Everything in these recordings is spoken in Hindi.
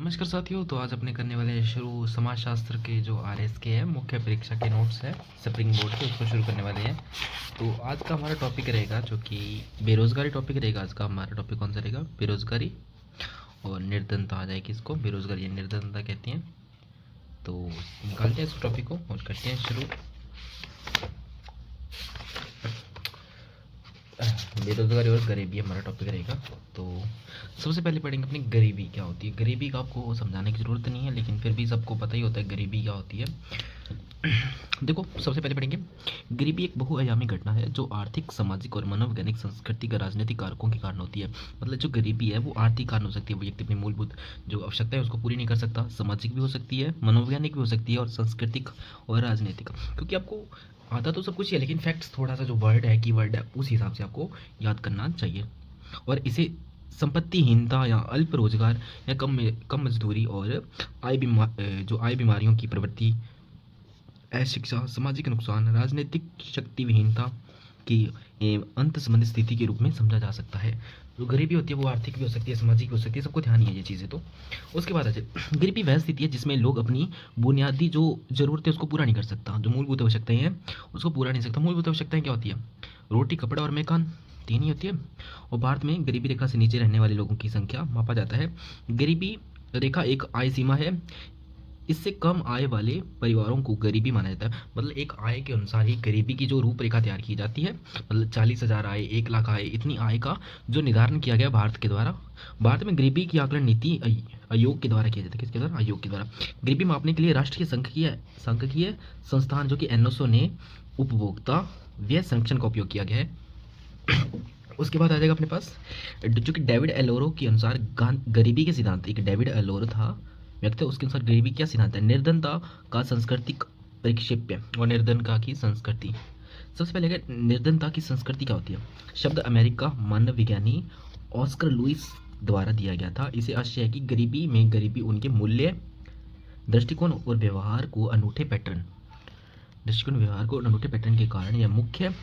नमस्कार साथियों। तो आज अपने करने वाले हैं शुरू समाजशास्त्र के जो आरएस के है मुख्य परीक्षा के नोट्स है स्प्रिंग बोर्ड के, उसको शुरू करने वाले हैं। तो आज का हमारा टॉपिक रहेगा जो कि बेरोजगारी टॉपिक रहेगा। आज का हमारा टॉपिक कौन सा रहेगा? बेरोजगारी और निर्धनता आ जाएगी। इसको बेरोजगारी या निर्धनता कहते हैं। तो निकालते हैं इस टॉपिक को और करते हैं शुरू। बेरोजगारी और गरीबी हमारा टॉपिक रहेगा। तो सबसे पहले पढ़ेंगे अपनी गरीबी क्या होती है। गरीबी का आपको समझाने की ज़रूरत नहीं है, लेकिन फिर भी सबको पता ही होता है गरीबी क्या होती है। देखो, सबसे पहले पढ़ेंगे गरीबी एक बहुआयामी घटना है जो आर्थिक, सामाजिक और मनोवैज्ञानिक, सांस्कृतिक और राजनीतिक कारकों के कारण होती है। मतलब जो गरीबी है वो आर्थिक कारण हो सकती है, व्यक्ति अपनी मूलभूत जो आवश्यकता है उसको पूरी नहीं कर सकता। सामाजिक भी हो सकती है, मनोवैज्ञानिक भी हो सकती है और सांस्कृतिक और राजनीतिक। क्योंकि आपको आता तो सब कुछ ही है, लेकिन फैक्ट्स थोड़ा सा जो वर्ड है, की वर्ड है, उस हिसाब से आपको याद करना चाहिए। और इसे संपत्तिहीनता या अल्प रोजगार या कम मजदूरी और आय बीमारियों की प्रवृत्ति, अशिक्षा, सामाजिक नुकसान, राजनीतिक शक्तिविहीनता की अंत संबंधित स्थिति के रूप में समझा जा सकता है। जो गरीबी होती है वो आर्थिक भी हो सकती है, सामाजिक भी हो सकती है, सबको ध्यान ही है ये चीज़ें। तो उसके बाद गरीबी वह स्थिति है जिसमें लोग अपनी बुनियादी जो ज़रूरतें उसको पूरा नहीं कर सकता। जो मूलभूत आवश्यकताएं हैं उसको पूरा नहीं सकता। मूलभूत आवश्यकताएं क्या होती है? रोटी, कपड़ा और मकान, तीन ही होती है। और भारत में गरीबी रेखा से नीचे रहने वाले लोगों की संख्या मापा जाता है। गरीबी रेखा एक आय सीमा है। इससे कम आय वाले परिवारों को गरीबी माना जाता है। मतलब एक आय के अनुसार ही गरीबी की जो रूपरेखा तैयार की जाती है। मतलब 40,000 आय, 1 लाख आय, इतनी आय का जो निर्धारण किया गया भारत के द्वारा। भारत में गरीबी की आकलन नीति आयोग के द्वारा किया जाता है। किसके द्वारा? आयोग के द्वारा। गरीबी मापने के लिए राष्ट्रीय सांख्यिकीय संस्थान जो कि एनओसो ने उपभोक्ता व्यय संरक्षण का उपयोग किया गया है। उसके बाद आ जाएगा अपने पास जो कि डेविड एलोरो के अनुसार गरीबी के सिद्धांत। एक डेविड एलोरो था व्यक्त है, उसके अनुसार गरीबी क्या सिद्धांत है? निर्धनता का सांस्कृतिक परिक्षेप्य और निर्धनता की संस्कृति। सबसे पहले निर्धनता की संस्कृति क्या होती है? शब्द अमेरिका मानव विज्ञानी ऑस्कर लुइस द्वारा दिया गया था। इसे आशय है कि गरीबी उनके मूल्य, दृष्टिकोण और व्यवहार को अनूठे पैटर्न के कारण या मुख्य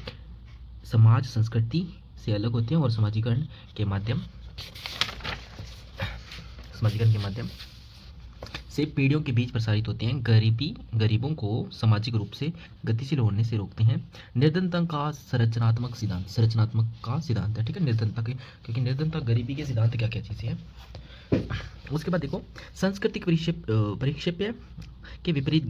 समाज संस्कृति से अलग होते हैं और समाजीकरण के माध्यम से पीढ़ियों के बीच प्रसारित होते हैं। गरीबों को सामाजिक रूप से गतिशील होने से रोकते हैं। निर्धनता का संरचनात्मक सिद्धांत है। ठीक है, निर्धनता के, क्योंकि निर्धनता गरीबी के सिद्धांत क्या क्या चीज़ें हैं। उसके बाद देखो, सांस्कृतिक परिक्षेप्य के विपरीत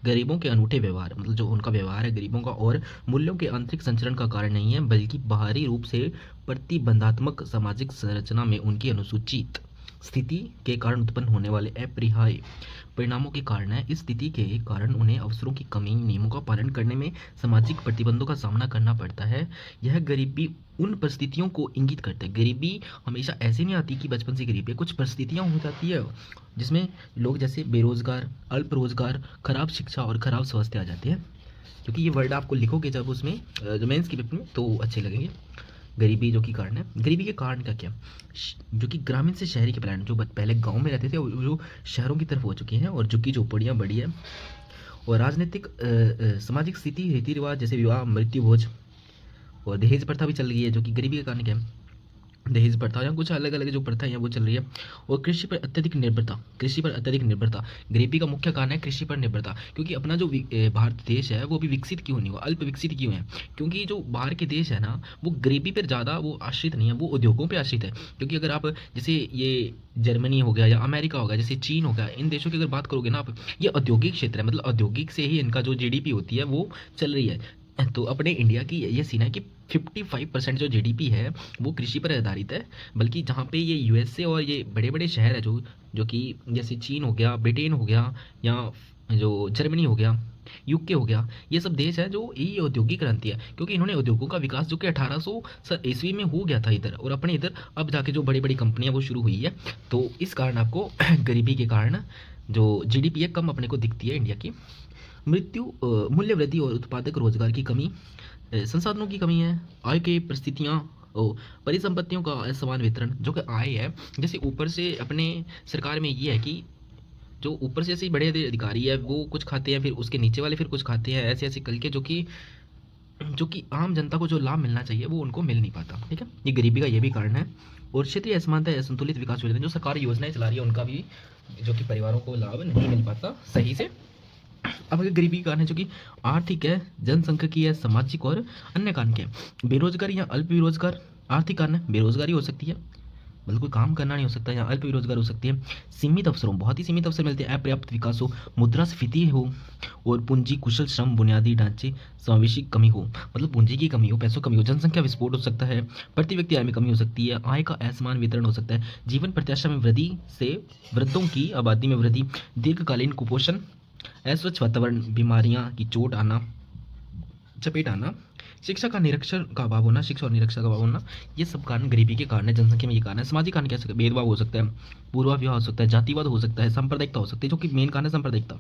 गरीबों के अनूठे व्यवहार, मतलब जो उनका व्यवहार है गरीबों का, और मूल्यों के आंतरिक संचरण का कारण नहीं है, बल्कि बाहरी रूप से प्रतिबंधात्मक सामाजिक संरचना में उनकी अनुसूचित स्थिति के कारण उत्पन्न होने वाले अपरिहार्य परिणामों के कारण है। इस स्थिति के कारण उन्हें अवसरों की कमी, नियमों का पालन करने में सामाजिक प्रतिबंधों का सामना करना पड़ता है। यह गरीबी उन परिस्थितियों को इंगित करता है। गरीबी हमेशा ऐसे नहीं आती कि बचपन से गरीबी है। कुछ परिस्थितियाँ हो जाती है जिसमें लोग जैसे बेरोजगार, अल्प रोजगार, खराब शिक्षा और खराब स्वास्थ्य आ जाते हैं। क्योंकि ये वर्ड आपको लिखोगे जब उसमें जो मेंस की पेपर में, तो अच्छे लगेंगे। गरीबी जो कि कारण है। गरीबी के कारण का क्या? जो कि ग्रामीण से शहरी के पलायन, जो पहले गांव में रहते थे वो जो शहरों की तरफ हो चुके हैं, और जो कि झोपड़ियाँ बड़ी है। और राजनीतिक सामाजिक स्थिति, रीति रिवाज जैसे विवाह, मृत्यु भोज और दहेज प्रथा भी चल रही है, जो कि गरीबी के कारण क्या है? दहेज प्रथा या कुछ अलग अलग जो प्रथा है वो चल रही है। और कृषि पर अत्यधिक निर्भरता गरीबी का मुख्य कारण है। कृषि पर निर्भरता, क्योंकि अपना जो भारत देश है वो भी विकसित क्यों नहीं हुआ, अल्प विकसित क्यों है? क्योंकि जो बाहर के देश है ना, वो गरीबी पर ज़्यादा वो आश्रित नहीं है, वो उद्योगों पर आश्रित है। क्योंकि अगर आप जैसे ये जर्मनी हो गया या अमेरिका हो गया, जैसे चीन हो गया, इन देशों की अगर बात करोगे ना आप, ये औद्योगिक क्षेत्र है। मतलब औद्योगिक से ही इनका जो जीडीपी होती है वो चल रही है। तो अपने इंडिया की ये सीन है कि 55% जो जीडीपी है वो कृषि पर आधारित है। बल्कि जहाँ पे ये यूएसए और ये बड़े बड़े शहर है जो कि जैसे चीन हो गया, ब्रिटेन हो गया, या जो जर्मनी हो गया, यूके हो गया, ये सब देश है जो ये औद्योगिक क्रांति है। क्योंकि इन्होंने उद्योगों का विकास जो कि 1800 ईस्वी में हो गया था इधर, और अपने इधर अब जाके जो बड़ी बड़ी कंपनियां वो शुरू हुई है। तो इस कारण आपको गरीबी के कारण जो जीडीपी है कम अपने को दिखती है इंडिया की। मूल्य वृद्धि और उत्पादक रोजगार की कमी, संसाधनों की कमी है, आय के परिस्थितियाँ, परिसंपत्तियों का असमान वितरण, जो कि आय है। जैसे ऊपर से अपने सरकार में ये है कि जो ऊपर से ऐसे बड़े अधिकारी है वो कुछ खाते हैं, फिर उसके नीचे वाले फिर कुछ खाते हैं, ऐसे ऐसे करके जो कि आम जनता को जो लाभ मिलना चाहिए वो उनको मिल नहीं पाता। ठीक है, ये गरीबी का ये भी कारण है। और क्षेत्रीय असमानता या संतुलित विकास योजना जो सरकार योजनाएं चला रही है उनका भी जो कि परिवारों को लाभ नहीं मिल पाता सही से। अब अगर गरीबी के कारण है जो कि आर्थिक है, जनसांख्यिकीय है, सामाजिक और अन्य कारण के बेरोजगारी या अल्प बेरोजगार आर्थिक कारण है, बेरोजगारी हो सकती है, मतलब कोई काम करना नहीं हो सकता, या अल्प बेरोजगार हो सकती है, सीमित अवसरों बहुत ही सीमित अवसर मिलते हैं, अपर्याप्त विकास हो, मुद्रास्फीति हो, और पूंजी कुशल श्रम बुनियादी ढांचे समावेशी कमी हो, मतलब पूंजी की कमी हो, पैसों की कमी हो, जनसंख्या विस्फोट हो सकता है, प्रति व्यक्ति आय में कमी हो सकती है, आय का असमान वितरण हो सकता है, जीवन प्रत्याशा में वृद्धि से वृद्धों की आबादी में वृद्धि, दीर्घकालीन कुपोषण, अस्वच्छ वातावरण, बीमारियां की चपेट आना, शिक्षा का निरक्षर का अभाव होना, शिक्षा और निरक्षर का अभाव होना, ये सब कारण गरीबी के कारण है, जनसंख्या में ये कारण है। सामाजिक कारण क्या सकते हैं, भेदभाव हो सकता है, पूर्वाग्रह हो सकता है, जातिवाद हो सकता है, सांप्रदायिकता हो सकती है जो कि मेन कारण है सांप्रदायिकता,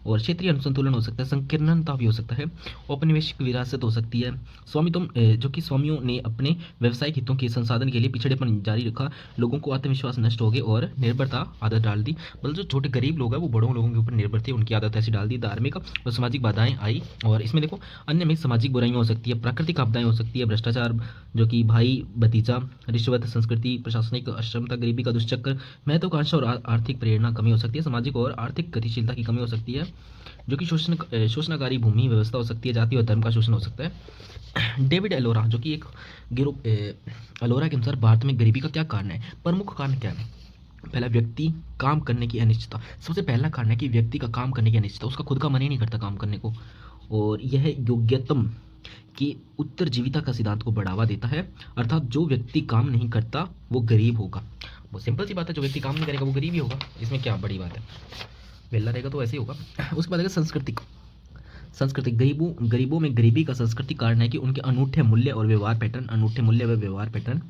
और क्षेत्रीय अनुसंतुलन हो सकता है, संकीर्णता भी हो सकता है, औपनिवेशिक विरासत हो सकती है, स्वामित्व जो कि स्वामियों ने अपने व्यावसायिक हितों के संसाधन के लिए पिछड़ेपन जारी रखा, लोगों को आत्मविश्वास नष्ट हो गए और निर्भरता आदत डाल दी, मतलब जो छोटे गरीब लोग हैं वो बड़ों लोगों के ऊपर निर्भर थे, उनकी आदत ऐसी डाल दी, धार्मिक और सामाजिक बाधाएं आई, और इसमें देखो अन्य में सामाजिक बुराइयां हो सकती है, प्राकृतिक आपदाएं हो सकती है, भ्रष्टाचार जो कि भाई भतीजा, रिश्वत, संस्कृति, प्रशासनिक अक्षमता, गरीबी का दुष्चक्र, महत्वाकांक्षा और आर्थिक प्रेरणा कमी हो सकती है, सामाजिक और आर्थिक गतिशीलता की कमी हो सकती है, जो कि शोषणकारी भूमि व्यवस्था हो सकती है, जाति और धर्म का शोषण हो सकता है। डेविड एलोरा जो कि एक अलोरा के अनुसार भारत में गरीबी का क्या कारण है, प्रमुख कारण क्या है, पहला व्यक्ति काम करने की अनिश्चितता, सबसे पहला कारण है कि व्यक्ति का काम करने की अनिश्चितता, उसका खुद का मन ही नहीं करता काम करने को, और यह योग्यतम कि उत्तरजीविता का सिद्धांत को बढ़ावा देता है, अर्थात जो व्यक्ति काम नहीं करता वो गरीब होगा, वो सिंपल सी बात है, जो व्यक्ति काम नहीं करेगा वो गरीब ही होगा, इसमें क्या बड़ी बात है, वेला रहेगा तो ऐसे ही होगा। उसके बाद संस्कृतिक गरीबों में गरीबी का सांस्कृतिक कारण है कि उनके अनूठे मूल्य और व्यवहार पैटर्न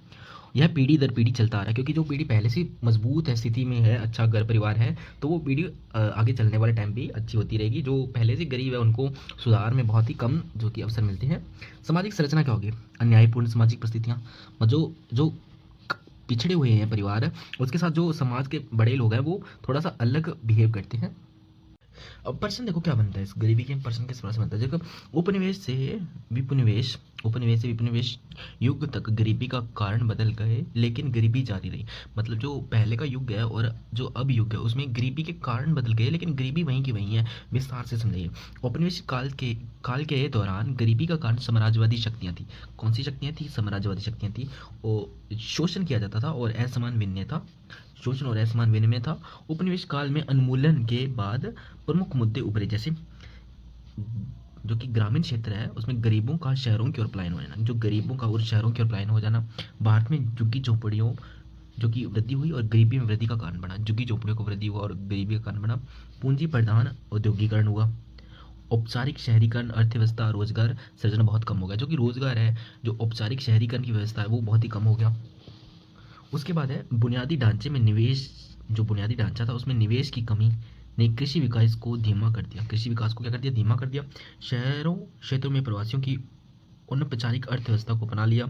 यह पीढ़ी दर पीढ़ी चलता आ रहा है, क्योंकि जो पीढ़ी पहले से मजबूत है, स्थिति में है, अच्छा घर परिवार है, तो वो पीढ़ी आगे चलने वाले टाइम भी अच्छी होती रहेगी, जो पहले से गरीब है उनको सुधार में बहुत ही कम जो कि अवसर मिलते हैं। सामाजिक संरचना क्या होगी, अन्यायपूर्ण सामाजिक परिस्थितियाँ, जो जो पिछड़े हुए हैं परिवार है उसके साथ जो समाज के बड़े लोग हैं वो थोड़ा सा अलग बिहेव करते हैं। अब पर्सन देखो क्या बनता है, इस गरीबी के पर्सन किस तरह से बनता है, देखो उपनिवेश से विपनिवेश युग तक गरीबी का कारण बदल गए लेकिन गरीबी जारी रही, मतलब जो पहले का युग है और जो अब युग है उसमें गरीबी के कारण बदल गए लेकिन गरीबी वहीं की वहीं है, विस्तार से समझिए। औपनिवेशिक काल के दौरान गरीबी का कारण साम्राज्यवादी शक्तियाँ थी, कौन सी शक्तियाँ थी, साम्राज्यवादी शक्तियाँ थी, और शोषण किया जाता था और असमान विनिमय था, शोषण और असमान विनिमय था। उपनिवेश काल में उन्मूलन के बाद प्रमुख मुद्दे उभरे, जैसे जो कि ग्रामीण क्षेत्र है उसमें गरीबों का शहरों की ओर पलायन हो जाना, जो गरीबों का और शहरों की ओर पलायन हो जाना, भारत में झुग्गी झोपड़ियों जो कि वृद्धि हुई और गरीबी में वृद्धि का कारण बना, झुग्गी झोपड़ियों को वृद्धि हुआ और गरीबी का कारण बना, पूंजी प्रधान औद्योगिकरण हुआ, औपचारिक शहरीकरण, अर्थव्यवस्था रोजगार सृजन बहुत कम हो गया, जो कि रोजगार है, जो औपचारिक शहरीकरण की व्यवस्था है वो बहुत ही कम हो गया। उसके बाद है बुनियादी ढांचे में निवेश, जो बुनियादी ढांचा था उसमें निवेश की कमी ने कृषि विकास को धीमा कर दिया, कृषि विकास को क्या कर दिया, धीमा कर दिया, क्षेत्रों में प्रवासियों की अनौपचारिक अर्थव्यवस्था को अपना लिया,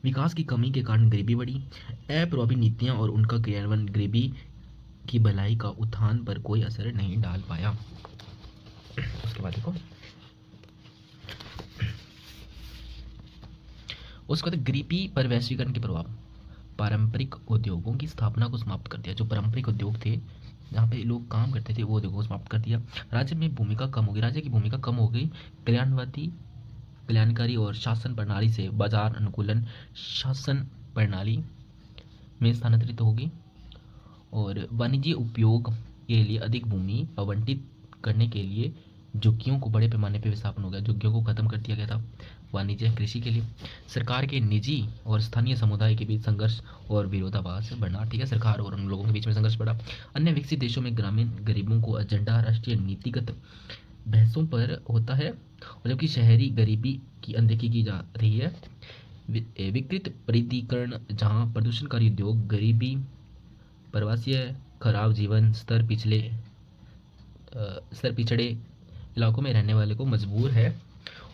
विकास की कमी के कारण गरीबी बढ़ी, अप्रभावी नीतियां और उनका क्रियान्वयन गरीबी की भलाई का उत्थान पर कोई असर नहीं डाल पाया। उसके बाद देखो उसके बाद गरीबी पर वैश्वीकरण के प्रभाव, पारंपरिक उद्योगों की स्थापना को समाप्त कर दिया, जो पारंपरिक उद्योग थे जहाँ पे लोग काम करते थे वो उद्योगों को समाप्त कर दिया, राज्य में भूमिका कम हो गई, राज्य की भूमिका कम हो गई, कल्याणकारी और शासन प्रणाली से बाजार अनुकूलन शासन प्रणाली में स्थानांतरित होगी, और वाणिज्य उपयोग के लिए अधिक भूमि आवंटित करने के लिए झुग्गियों को बड़े पैमाने पर विस्थापन हो गया, झुग्गियों को खत्म कर दिया गया था वाणिज्य कृषि के लिए, सरकार के निजी और स्थानीय समुदाय के बीच संघर्ष और विरोधाभास बढ़ना, ठीक है, सरकार और उन लोगों के बीच में संघर्ष बढ़ा। अन्य विकसित देशों में ग्रामीण गरीबों को एजेंडा राष्ट्रीय नीतिगत बहसों पर होता है, और जबकि शहरी गरीबी की अनदेखी की जा रही है। विकृत परिधिकरण, जहाँ प्रदूषणकारी उद्योग, गरीबी, प्रवासी, खराब जीवन स्तर, पिछड़े इलाकों में रहने वाले को मजबूर है,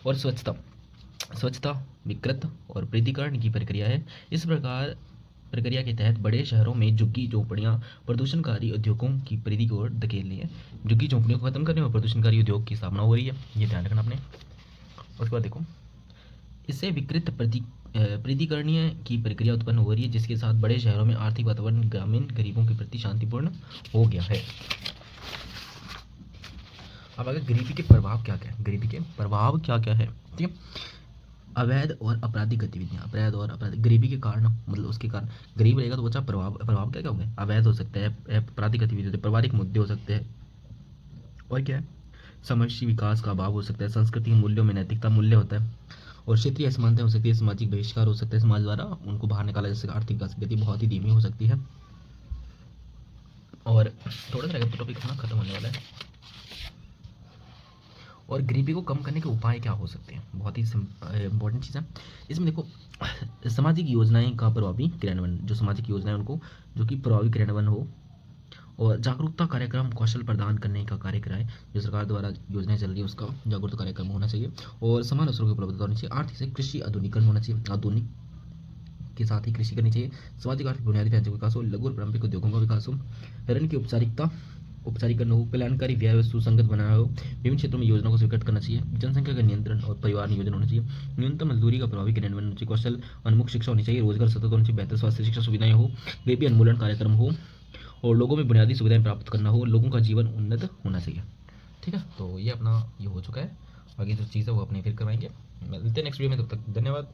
और स्वच्छता विकृत और प्रीतिकरण की प्रक्रिया है। इस प्रक्रिया के तहत बड़े शहरों में झुग्गी झोपड़ियां प्रदूषणकारी उद्योगों की परिधि की ओर धकेल रही है, झुग्गी झोपड़ियों को खत्म करने और प्रदूषणकारी उद्योग की स्थापना हो रही है, ये ध्यान रखना आपने। उसके बाद देखो इससे विकृत प्रीतिकरणीय की प्रक्रिया उत्पन्न हो रही है, जिसके साथ बड़े शहरों में आर्थिक वातावरण ग्रामीण गरीबों के प्रति शांतिपूर्ण हो गया है। अब अगर गरीबी के प्रभाव क्या क्या है, गरीबी के प्रभाव क्या क्या है, ठीक है। अवैध और आपराधिक गतिविधियां, अवैध और आपराधिक, गरीबी के कारण मतलब उसके कारण गरीब रहेगा तो बच्चा प्रभाव प्रभाव क्या क्या होंगे, अवैध हो सकते हैं, आपराधिक गतिविधि होते हैं, पारिवारिक मुद्दे हो सकते हैं, और क्या है, समावेशी विकास का अभाव हो सकता है, सांस्कृतिक मूल्यों में नैतिकता मूल्य होता है, और क्षेत्रीय असमानता हो सकती है, सामाजिक बहिष्कार हो सकता है, समाज द्वारा उनको बाहर निकाला जा सकता है, आर्थिक विकास की गति बहुत ही धीमी हो सकती है। और थोड़ा सा रहेगा तो टॉपिक अपना खत्म होने वाला है। और गरीबी को कम करने के उपाय क्या हो सकते हैं, बहुत ही इंपॉर्टेंट चीज़ है। इसमें देखो, सामाजिक योजनाएं का प्रभावी क्रियान्वयन, जो सामाजिक योजनाएं उनको जो कि प्रभावी क्रियान्वयन हो, और जागरूकता कार्यक्रम कौशल प्रदान करने का कार्य कराएं, जो सरकार द्वारा योजनाएं चल रही है उसका जागरूकता कार्यक्रम होना चाहिए, और समान अवसरों की उपलब्धता होनी चाहिए, आर्थिक से कृषि आधुनिकरण होना चाहिए, आधुनिक के साथ ही कृषि करनी चाहिए, सामाजिक आर्थिक बुनियादी ढांचे का विकास हो, लघु और पारंपरिक उद्योगों का विकास हो, ऋण की औपचारीकरण हो, कल्याणकारी व्यय सुसंगत बनाया हो, विभिन्न क्षेत्रों में योजनाओं को स्वीकृत करना चाहिए, जनसंख्या का नियंत्रण और परिवार नियोजन होना चाहिए, न्यूनतम मजदूरी का प्रभावी क्रियान्वयन होना चाहिए, कौशल उन्मुख शिक्षा होनी चाहिए, रोजगार सतत होना चाहिए, बेहतर स्वास्थ्य शिक्षा सुविधाएं हो, गरीबी उन्मूलन कार्यक्रम हो, और लोगों में बुनियादी सुविधाएं प्राप्त करना हो, लोगों का जीवन उन्नत होना चाहिए। ठीक है, तो ये अपना ये हो चुका है, बाकी जो चीज़ है वो अपनी फिर करवाएंगे। मिलते हैं नेक्स्ट वीडियो में, तब तक धन्यवाद।